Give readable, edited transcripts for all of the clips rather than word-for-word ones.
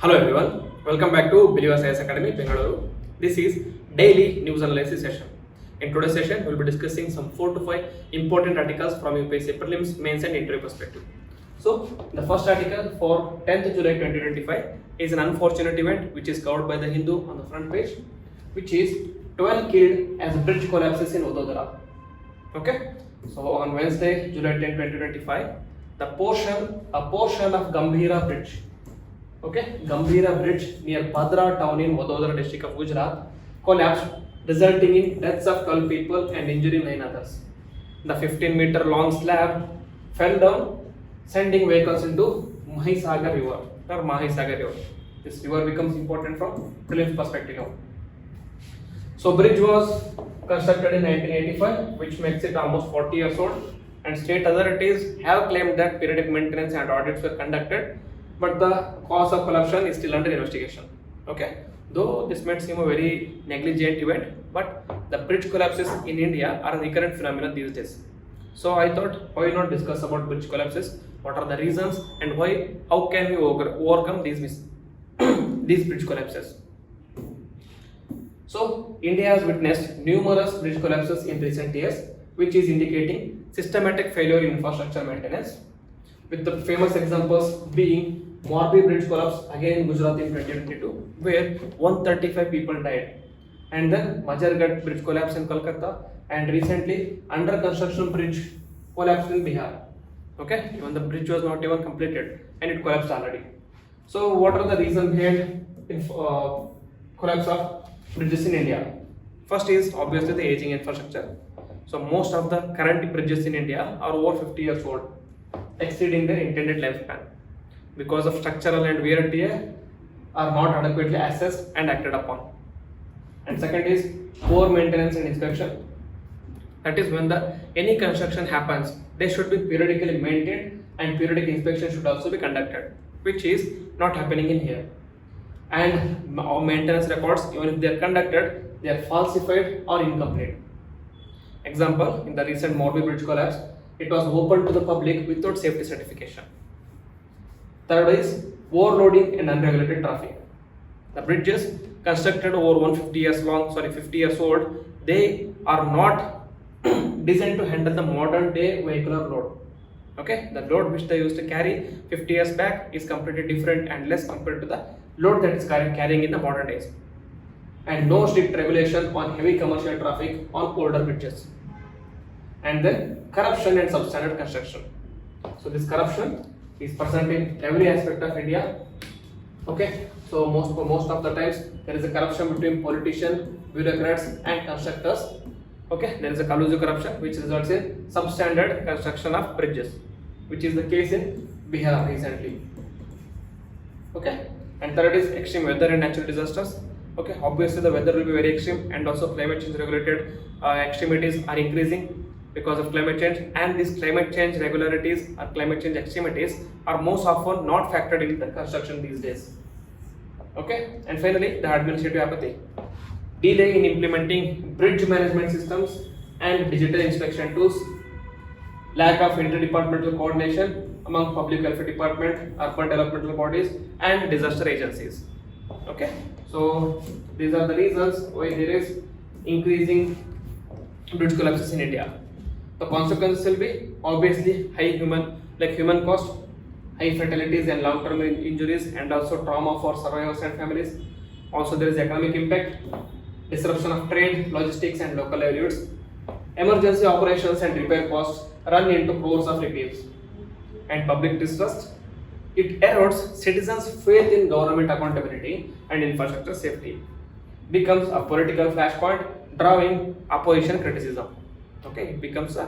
Hello everyone, welcome back to Believers IAS Academy, Bengaluru. This is daily news analysis session. In today's session, we will be discussing some 4 to 5 important articles from UPSC prelims, mains and interview perspective. So, the first article for 10th July 2025 is an unfortunate event which is covered by the Hindu on the front page, which is 12 killed as bridge collapses in Vadodara. Okay, so on Wednesday, July 10, 2025, a portion of Gambhira Bridge. Okay, Gambhira Bridge near Padra town in Vadodara district of Gujarat collapsed, resulting in deaths of 12 people and injuring 9 others. The 15-meter long slab fell down, sending vehicles into Mahisagar River or Mahisagar River. This river becomes important from prelims perspective now. So, bridge was constructed in 1985, which makes it almost 40 years old, and state authorities have claimed that periodic maintenance and audits were conducted, but the cause of collapse is still under investigation. Okay, though this might seem a very negligent event, but the bridge collapses in India are a recurrent phenomenon these days. So I thought, why not discuss about bridge collapses? What are the reasons and why? How can we overcome these these bridge collapses? So India has witnessed numerous bridge collapses in recent years, which is indicating systematic failure in infrastructure maintenance, with the famous examples being Morbi Bridge collapse again in Gujarat in 2022, where 135 people died, and then Majargat Bridge collapse in Kolkata, and recently under construction bridge collapsed in Bihar. Okay, even the bridge was not even completed and it collapsed already. So, what are the reasons behind collapse of bridges in India? First is obviously the aging infrastructure. So, most of the current bridges in India are over 50 years old, exceeding their intended lifespan, because of structural and wear and tear are not adequately assessed and acted upon. And second is poor maintenance and inspection. That is, when any construction happens, they should be periodically maintained and periodic inspection should also be conducted, which is not happening in here. And maintenance records, even if they are conducted, they are falsified or incomplete. Example, in the recent Morbi Bridge collapse, it was open to the public without safety certification. Third is overloading and unregulated traffic. The bridges constructed over 50 years old, they are not designed to handle the modern day vehicular load. Okay, the load which they used to carry 50 years back is completely different and less compared to the load that is carrying in the modern days. And no strict regulation on heavy commercial traffic on older bridges. And then corruption and substandard construction. So this corruption is present in every aspect of India. Okay, so most of the times there is a corruption between politicians, bureaucrats and constructors. Okay, there is a collusive corruption which results in substandard construction of bridges, which is the case in Bihar recently. Okay, and third is extreme weather and natural disasters. Okay, obviously the weather will be very extreme, and also climate change related extremities are increasing because of climate change, and these climate change regularities or climate change extremities are most often not factored in the construction these days. Okay, and finally the administrative apathy, delay in implementing bridge management systems and digital inspection tools, lack of interdepartmental coordination among public welfare department, urban developmental bodies and disaster agencies. Okay, so these are the reasons why there is increasing bridge collapses in India. The consequences will be obviously high human cost, high fatalities and long-term injuries, and also trauma for survivors and families. Also there is economic impact, disruption of trade, logistics and local livelihoods. Emergency operations and repair costs run into crores of rupees. And public distrust, it erodes citizens' faith in government accountability and infrastructure safety. Becomes a political flashpoint, drawing opposition criticism. Okay, it becomes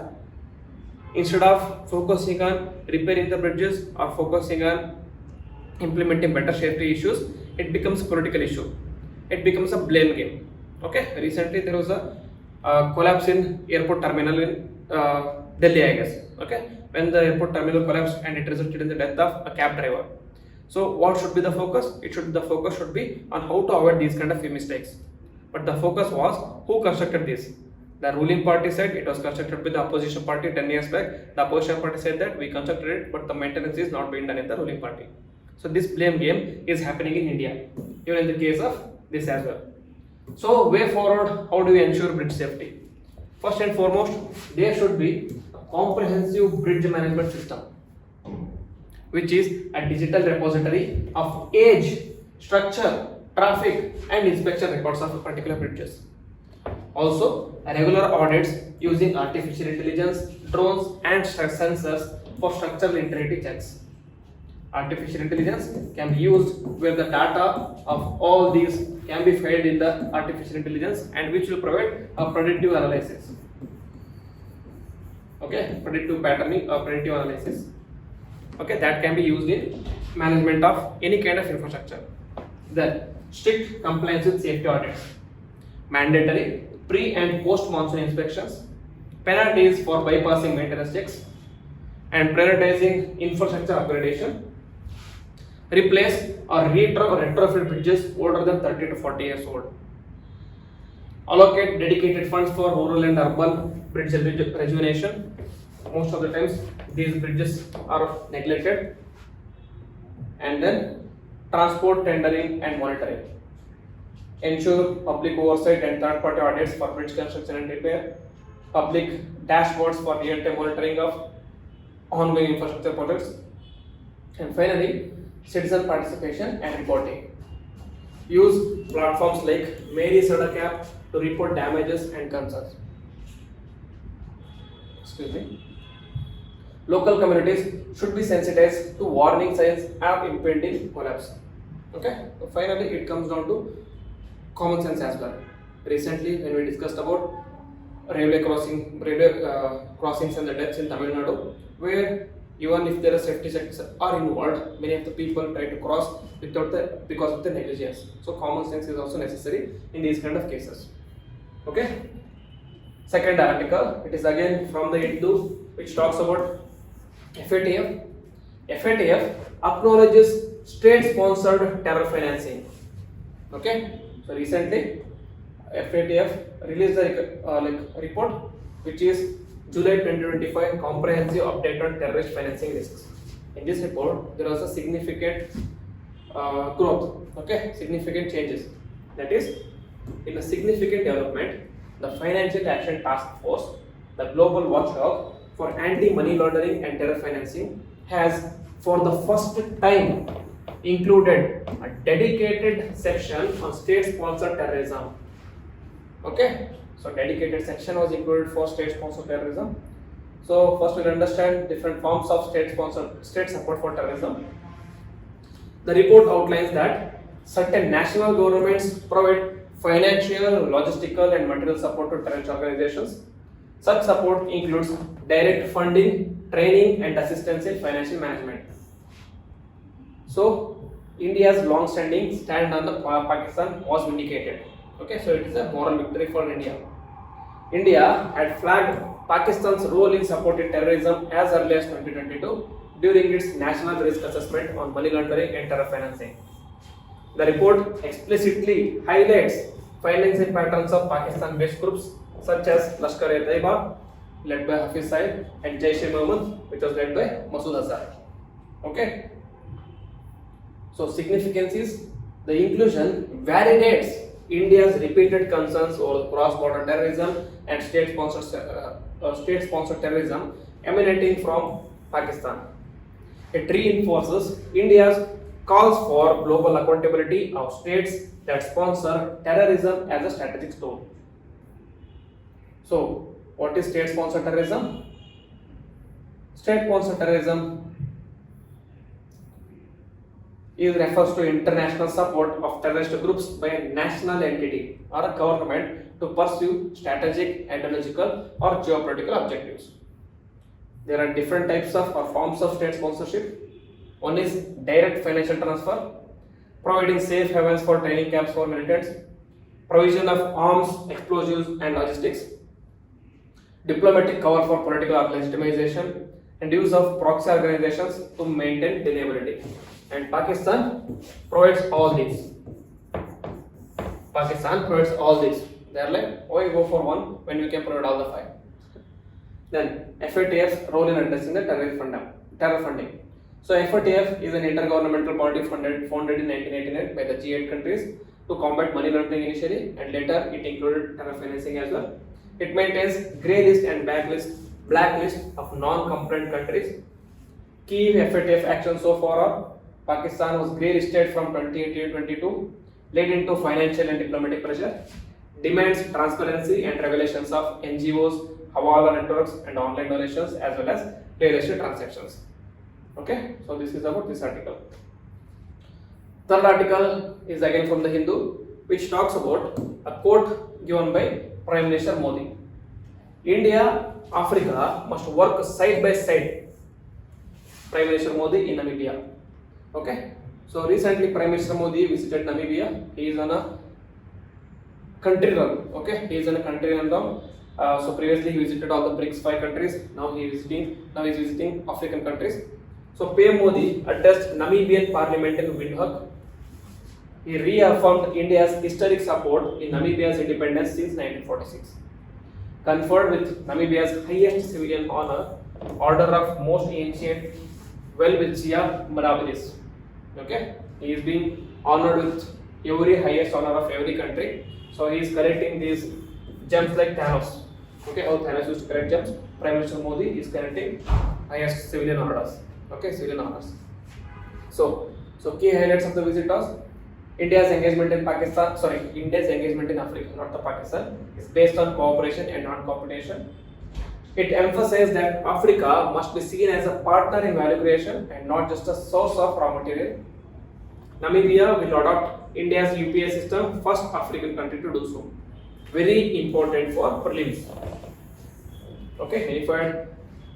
instead of focusing on repairing the bridges or focusing on implementing better safety issues, it becomes a political issue. It becomes a blame game. Okay, recently there was a collapse in airport terminal in Delhi, I guess. Okay, when the airport terminal collapsed and it resulted in the death of a cab driver. So what should be the focus? The focus should be on how to avoid these kind of mistakes. But the focus was who constructed this. The ruling party said it was constructed with the opposition party 10 years back. The opposition party said that we constructed it, but the maintenance is not being done in the ruling party. So this blame game is happening in India, even in the case of this as well. So way forward, how do we ensure bridge safety? First and foremost, there should be a comprehensive bridge management system, which is a digital repository of age, structure, traffic, and inspection records of particular bridges. Also, regular audits using artificial intelligence, drones, and sensors for structural integrity checks. Artificial intelligence can be used where the data of all these can be fed in the artificial intelligence, and which will provide a predictive analysis. Okay, predictive patterning or predictive analysis. Okay, that can be used in management of any kind of infrastructure. Then, strict compliance with safety audits, mandatory pre and post monsoon inspections, penalties for bypassing maintenance checks, and prioritizing infrastructure upgradation. Replace or retrofit bridges older than 30 to 40 years old. Allocate dedicated funds for rural and urban bridge rejuvenation. Most of the times these bridges are neglected. And then transport tendering and monitoring. Ensure public oversight and third-party audits for bridge construction and repair. Public dashboards for real-time monitoring of ongoing infrastructure projects. And finally, citizen participation and reporting. Use platforms like Mary Sadakap to report damages and concerns. Excuse me. Local communities should be sensitized to warning signs or impending collapse. Okay. So finally, it comes down to common sense as well. Recently, when we discussed about railway crossings and the deaths in Tamil Nadu, where even if there are safety checks are involved, many of the people try to cross because of the negligence. So common sense is also necessary in these kind of cases. Okay. Second article, it is again from the Hindu, which talks about FATF. FATF acknowledges state-sponsored terror financing. Okay. So recently, FATF released a report, which is July 2025 comprehensive update on terrorist financing risks. In this report, there was a significant growth, okay, significant changes. That is, in a significant development, the Financial Action Task Force, the global watchdog for anti-money laundering and terror financing, has for the first time included a dedicated section on state-sponsored terrorism. Okay. So dedicated section was included for state-sponsored terrorism. So first we'll understand different forms of state support for terrorism. The report outlines that certain national governments provide financial, logistical, and material support to terrorist organizations. Such support includes direct funding, training, and assistance in financial management. So India's long-standing stand on the Pakistan was vindicated. Okay, so it is a moral victory for India. India had flagged Pakistan's role in supporting terrorism as early as 2022 during its National Risk Assessment on Money Laundering and Terror Financing. The report explicitly highlights financing patterns of Pakistan-based groups such as Lashkar-e-Taiba, led by Hafiz Saeed, and Jaish-e-Mohammed, which was led by Masood Azhar. Okay. So significance is the inclusion validates India's repeated concerns over cross-border terrorism and state-sponsored terrorism emanating from Pakistan. It reinforces India's calls for global accountability of states that sponsor terrorism as a strategic tool. So, what is state-sponsored terrorism? State-sponsored terrorism refers to international support of terrorist groups by a national entity or a government to pursue strategic, ideological, or geopolitical objectives. There are different types of or forms of state sponsorship. One is direct financial transfer, providing safe havens for training camps for militants, provision of arms, explosives, and logistics, diplomatic cover for political legitimization, and use of proxy organizations to maintain deniability. And Pakistan provides all these. They are like, why go for one when you can provide all the five? Then FATF's role in addressing the terror funding. So FATF is an intergovernmental body founded in 1989 by the G8 countries to combat money laundering initially, and later it included terror financing as well. It maintains grey list and blacklist of non-compliant countries. Key FATF actions so far are: Pakistan was grey listed from 2018-22, led into financial and diplomatic pressure, demands transparency and revelations of NGOs, Hawala networks, and online donations, as well as real estate transactions. Okay, so this is about this article. Third article is again from the Hindu, which talks about a quote given by Prime Minister Modi. India, Africa must work side by side. Prime Minister Modi in Namibia. Okay, so recently Prime Minister Modi visited Namibia. He is on a country run. Okay, he is on a country run now. So previously he visited all the BRICS 5 countries. Now he is visiting African countries. So PM Modi addressed Namibian Parliament in Windhoek. He reaffirmed India's historic support in Namibia's independence since 1946. Conferred with Namibia's highest civilian honor, Order of Most Ancient Welwitschia Mirabilis. Okay, he is being honored with every highest honor of every country. So he is collecting these gems like Thanos. Okay, how Thanos used to collect gems, Prime Minister Modi is collecting highest civilian honors. Okay, civilian honors. So key highlights of the visit was India's engagement in Africa, not the Pakistan, is based on cooperation and not competition. It emphasized that Africa must be seen as a partner in value creation and not just a source of raw material. Namibia will adopt India's UPS system, first African country to do so. Very important for prelims. Okay, unified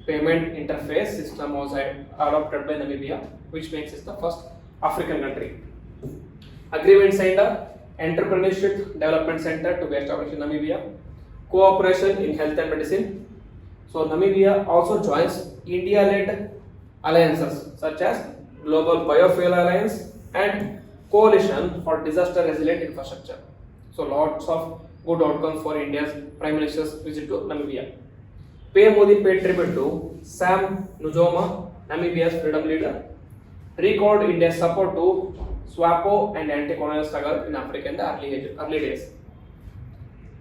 payment interface system was adopted by Namibia, which makes it the first African country. Agreement signed up, Entrepreneurship Development Center to be established in Namibia, cooperation in health and medicine. So Namibia also joins India-led alliances such as Global Biofuel Alliance and Coalition for Disaster Resilient Infrastructure. So lots of good outcomes for India's Prime Minister's visit to Namibia. PM Modi paid tribute to Sam Nujoma, Namibia's freedom leader, recalled India's support to SWAPO and anti-colonial struggle in Africa in the early days.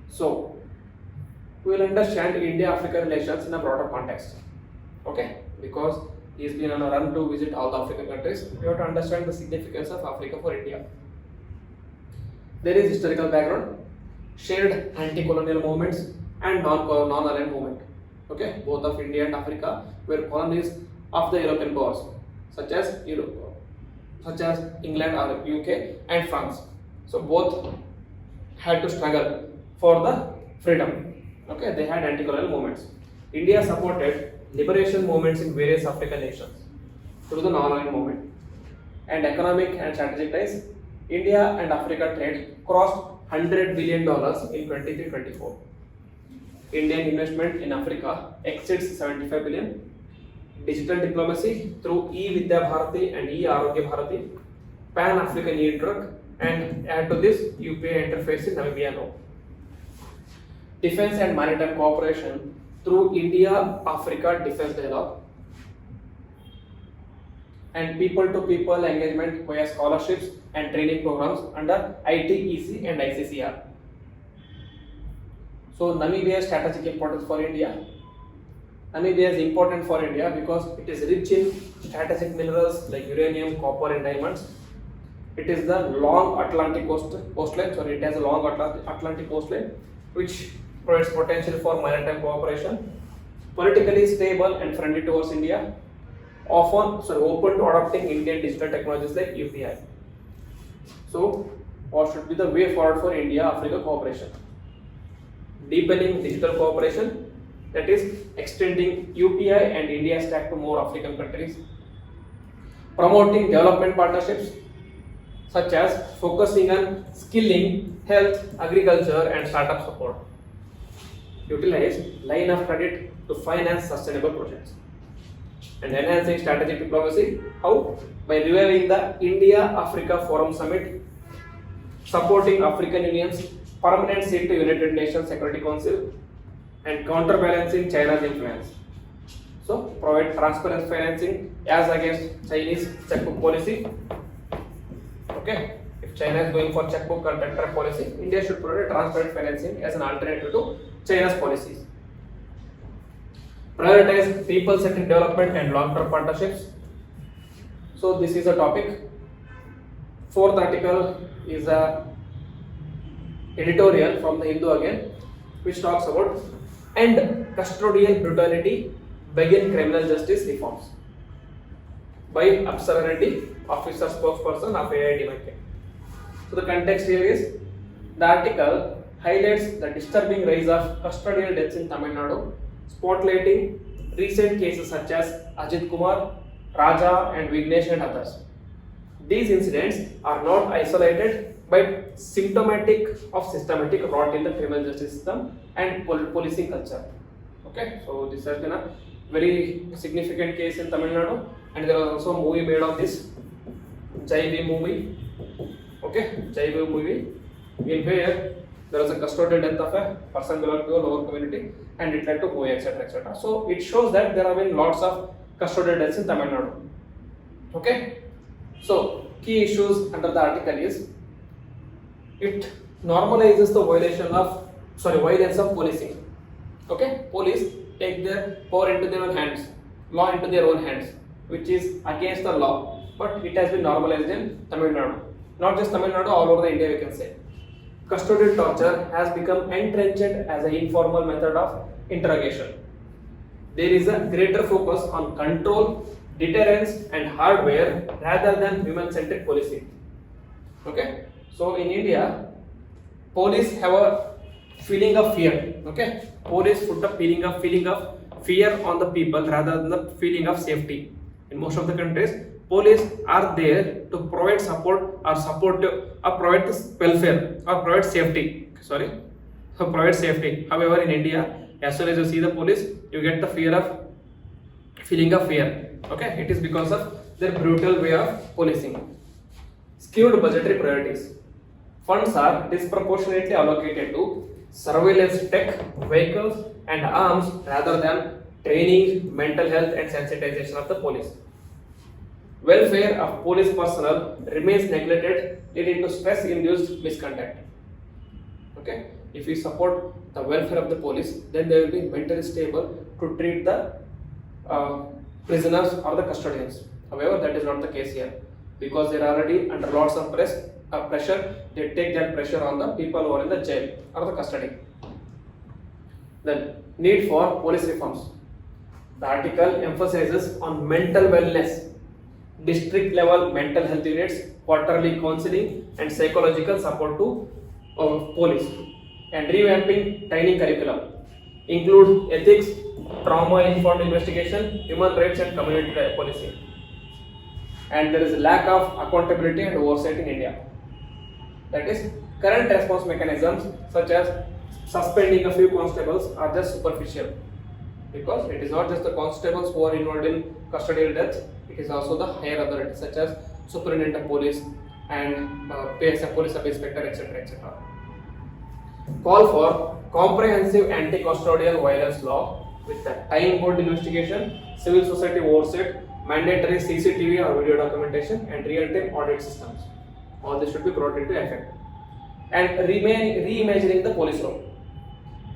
So, we will understand India-Africa relations in a broader context. Okay, because he has been on a run to visit all the African countries, we have to understand the significance of Africa for India. There is historical background, shared anti-colonial movements and non-aligned movement. Okay, both of India and Africa were colonies of the European powers, such as England or UK and France. So both had to struggle for the freedom. Okay, they had anti-colonial movements. India supported liberation movements in various African nations through the non-aligned movement. And economic and strategic ties, India and Africa trade crossed $100 billion in 23-24. Indian investment in Africa exceeds 75 billion. Digital diplomacy through E-Vidya Bharati and E-Arogya Bharati, Pan-African e-drug, and add to this UPI interface in Namibia now. Defense and maritime cooperation through India-Africa Defense Dialogue, and people-to-people engagement via scholarships and training programs under ITEC and ICCR. So Namibia's strategic importance for India. Namibia is important for India because it is rich in strategic minerals like uranium, copper, and diamonds. It is the long Atlantic coastline. It has a long Atlantic coastline, which provides potential for maritime cooperation. Politically stable and friendly towards India. Open to adopting Indian digital technologies like UPI. So, what should be the way forward for India-Africa cooperation? Deepening digital cooperation, that is extending UPI and India stack to more African countries. Promoting development partnerships, such as focusing on skilling, health, agriculture, and startup support. Utilize line of credit to finance sustainable projects. And enhancing strategic diplomacy. How? By reviving the India-Africa Forum Summit, supporting African Union's permanent seat to United Nations Security Council, and counterbalancing China's influence. So, provide transparent financing as against Chinese checkbook policy. Okay, if China is going for checkbook or track policy, India should provide transparent financing as an alternative to China's policies. Prioritize people-centered development and long-term partnerships. So this is a topic. Fourth article is a editorial from the Hindu again, which talks about end custodial brutality, begin criminal justice reforms by Apsara Reddy, officer spokesperson of AIT Market. So the context here is the article highlights the disturbing rise of custodial deaths in Tamil Nadu, spotlighting recent cases such as Ajit Kumar, Raja and Vignesh and others. These incidents are not isolated but symptomatic of systematic rot in the criminal justice system and policing culture. Okay, so this has been a very significant case in Tamil Nadu, and there was also a movie made of this, Jaivi movie. Okay, Jaivi movie, in where there was a custodial death of a person belonging to a lower community and it led to movie, etc. etc. So it shows that there have been lots of custodial deaths in Tamil Nadu. Okay, so key issues under the article is it normalizes the violence of policing. Okay, police take their power into their own hands, law into their own hands, which is against the law, but it has been normalized in Tamil Nadu. Not just Tamil Nadu, all over the India we can say. Custodial torture has become entrenched as an informal method of interrogation. There is a greater focus on control, deterrence and hardware rather than human-centric policing. Okay, so in India, police have a feeling of fear. Okay, police put a feeling of fear on the people rather than the feeling of safety. In most of the countries, police are there to provide support or provide this welfare or provide safety. Provide safety. However, in India, as soon as you see the police, you get the feeling of fear. Okay, it is because of their brutal way of policing. Skewed budgetary priorities. Funds are disproportionately allocated to surveillance tech, vehicles and arms rather than training, mental health and sensitization of the police. Welfare of police personnel remains neglected, leading to stress-induced misconduct. Okay, if we support the welfare of the police, then they will be mentally stable to treat the prisoners or the custodians. However, that is not the case here, because they are already under lots of pressure. They take that pressure on the people who are in the jail or the custody. Then, need for police reforms. The article emphasizes on mental wellness, district level mental health units, quarterly counseling and psychological support to police, and revamping training curriculum. Include ethics, trauma informed investigation, human rights and community policing. And there is a lack of accountability and oversight in India. That is, current response mechanisms such as suspending a few constables are just superficial, because it is not just the constables who are involved in custodial deaths, it is also the higher authorities such as superintendent of police and PSF, police sub inspector, etc. etc. Call for comprehensive anti-custodial violence law with the time-bound investigation, civil society oversight, mandatory CCTV or video documentation and real-time audit systems. All this should be brought into effect. And reimagining the police role.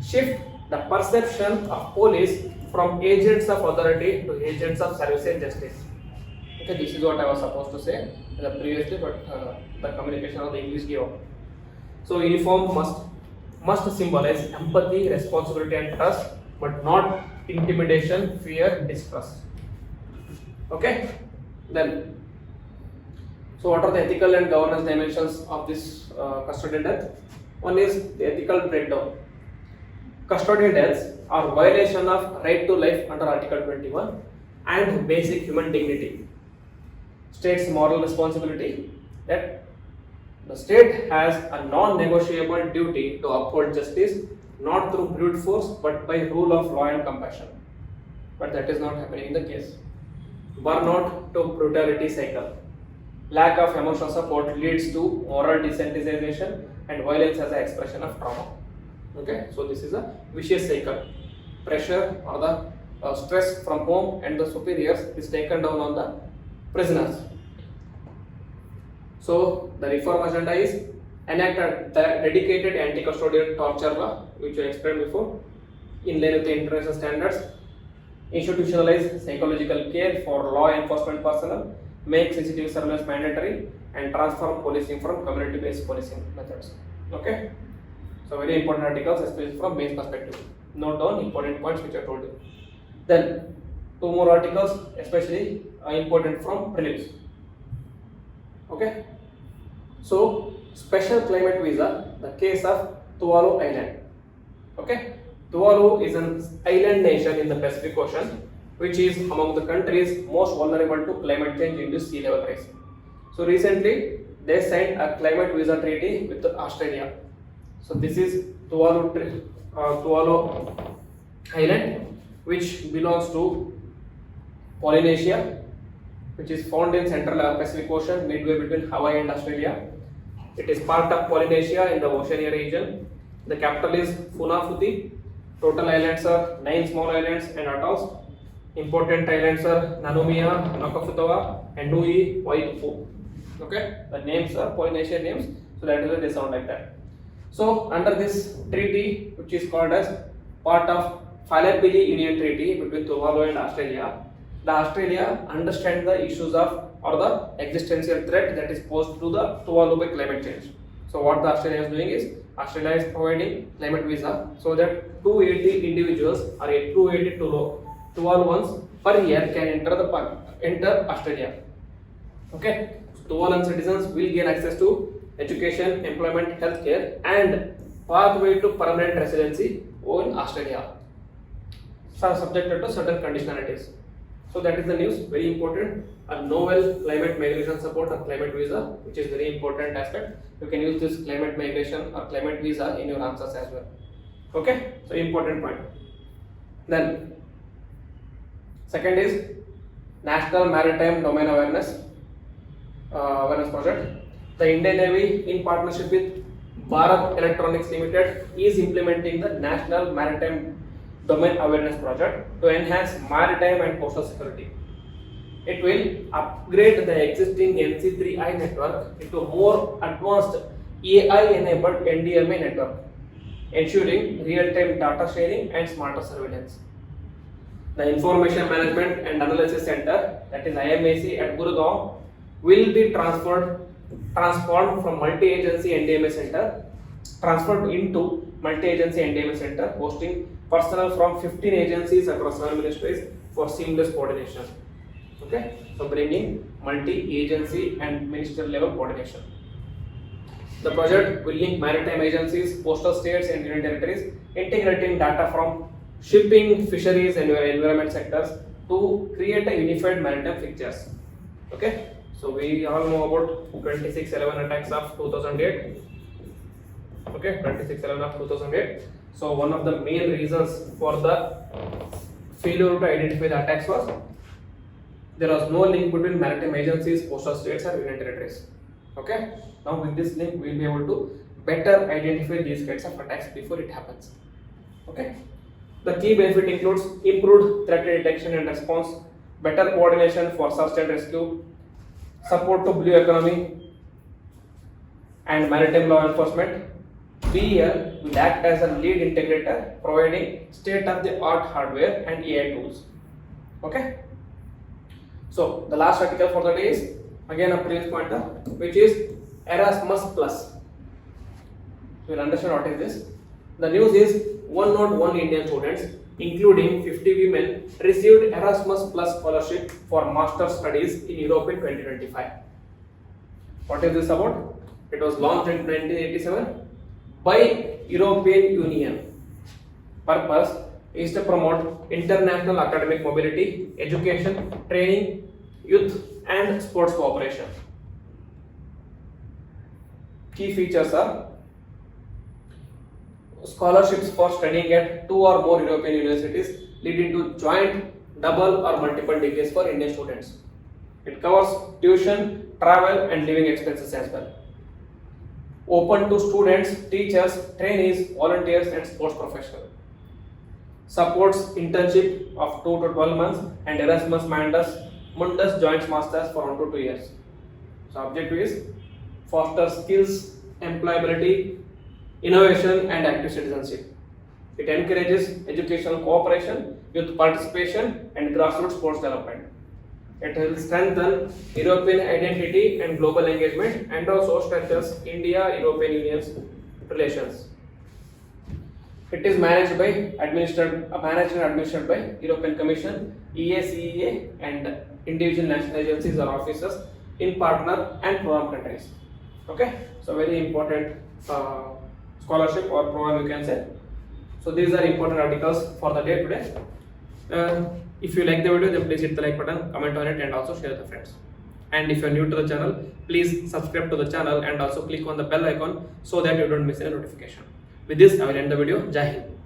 Shift the perception of police from agents of authority to agents of service and justice. Okay, this is what I was supposed to say previously, but the communication of the English gave up. So uniform must symbolize empathy, responsibility and trust, but not intimidation, fear, distrust. Okay, then, so what are the ethical and governance dimensions of this custodial death? One is the ethical breakdown. Custodial deaths are violation of right to life under Article 21 and basic human dignity. State's moral responsibility, that the state has a non-negotiable duty to uphold justice, not through brute force but by rule of law and compassion. But that is not happening in the case. Burnout to brutality cycle. Lack of emotional support leads to moral desensitization and violence as an expression of trauma. Okay, so this is a vicious cycle. Pressure or the stress from home and the superiors is taken down on the prisoners. So the reform agenda is enact a dedicated anti-custodial torture law, which I explained before, in line with the international standards, institutionalize psychological care for law enforcement personnel, make CCTV surveillance mandatory, and transform policing from community-based policing methods. Okay, so very important articles, especially from base perspective. Note down important points which I told you. Then two more articles, especially important from prelims. Okay, so special climate visa, the case of Tuvalu Island. Okay, Tuvalu is an island nation in the Pacific Ocean, which is among the countries most vulnerable to climate change induced sea level rise. So recently, they signed a climate visa treaty with Australia. So this is Tuvalu Island, which belongs to Polynesia, which is found in Central Pacific Ocean, midway between Hawaii and Australia. It is part of Polynesia in the Oceania region. The capital is Funafuti. Total islands are 9 small islands and atolls. Important islands are Nanumea, Nakafutawa, and Nui Waitupu. Okay, the names are Polynesian names, so that is why they sound like that. So under this treaty, which is called as part of Philadelphia Union Treaty between Tuvalu and Australia, the Australia understands the issues of or the existential threat that is posed to the Tuvalu by climate change. So what the Australia is doing is Australia is providing climate visa so that 280 individuals or 280 Tuvaluans per year can enter Australia. Okay, Tuvaluan citizens will gain access to education, employment, healthcare, and pathway to permanent residency in Australia, so subjected to certain conditionalities. So that is the news, very important. A novel climate migration support or climate visa, which is very important aspect. You can use this climate migration or climate visa in your answers as well. Okay, so important point. Then second is National Maritime Domain Awareness Project. The Indian Navy, in partnership with Bharat Electronics Limited, is implementing the National Maritime Domain Awareness Project to enhance maritime and coastal security. It will upgrade the existing NC3I network into more advanced AI-enabled NDMA network, ensuring real-time data sharing and smarter surveillance. The Information Management and Analysis Center, that is IMAC at Gurgaon, will be transformed from multi-agency NDMA center, transferred into multi-agency NDMA center, hosting personnel from 15 agencies across 7 ministries for seamless coordination. Okay, so bringing multi-agency and ministerial level coordination. The project will link maritime agencies, coastal states, and union territories, integrating data from shipping, fisheries, and environment sectors to create a unified maritime pictures. Okay, so we all know about 2611 attacks of 2008. Okay, 2611 of 2008. So one of the main reasons for the failure to identify the attacks was there was no link between maritime agencies, coastal states, or union territories. Okay, now with this link we will be able to better identify these kinds of attacks before it happens. Okay, the key benefit includes improved threat detection and response, better coordination for search and rescue, support to blue economy and maritime law enforcement. BEL will act as a lead integrator, providing state-of-the-art hardware and AI tools. Okay. So the last article for the day is again a previous pointer, which is Erasmus Plus. You will understand what is this. The news is 101 Indian students, including 50 women, received Erasmus Plus scholarship for master studies in Europe in 2025. What is this about? It was launched in 1987 by European Union. Purpose is to promote international academic mobility, education, training, youth and sports cooperation. Key features are scholarships for studying at 2 or more European universities, leading to joint, double or multiple degrees for Indian students. It covers tuition, travel and living expenses as well. Open to students, teachers, trainees, volunteers and sports professionals. supports internship of 2 to 12 months and Erasmus Mundus Joint Masters for 1 to 2 years. So objective is foster skills, employability, innovation and active citizenship. It encourages educational cooperation, youth participation and grassroots sports development. It will strengthen European identity and global engagement and also strengthens India-European Union's relations. It is managed and administered by European Commission, EACEA and individual national agencies or offices in partner and program countries. Okay, so very important scholarship or program you can say. So these are important articles for the day today. If you like the video, then please hit the like button, comment on it and also share with the friends. And if you are new to the channel, please subscribe to the channel and also click on the bell icon so that you don't miss any notification. With this, I will end the video. Jai Hind.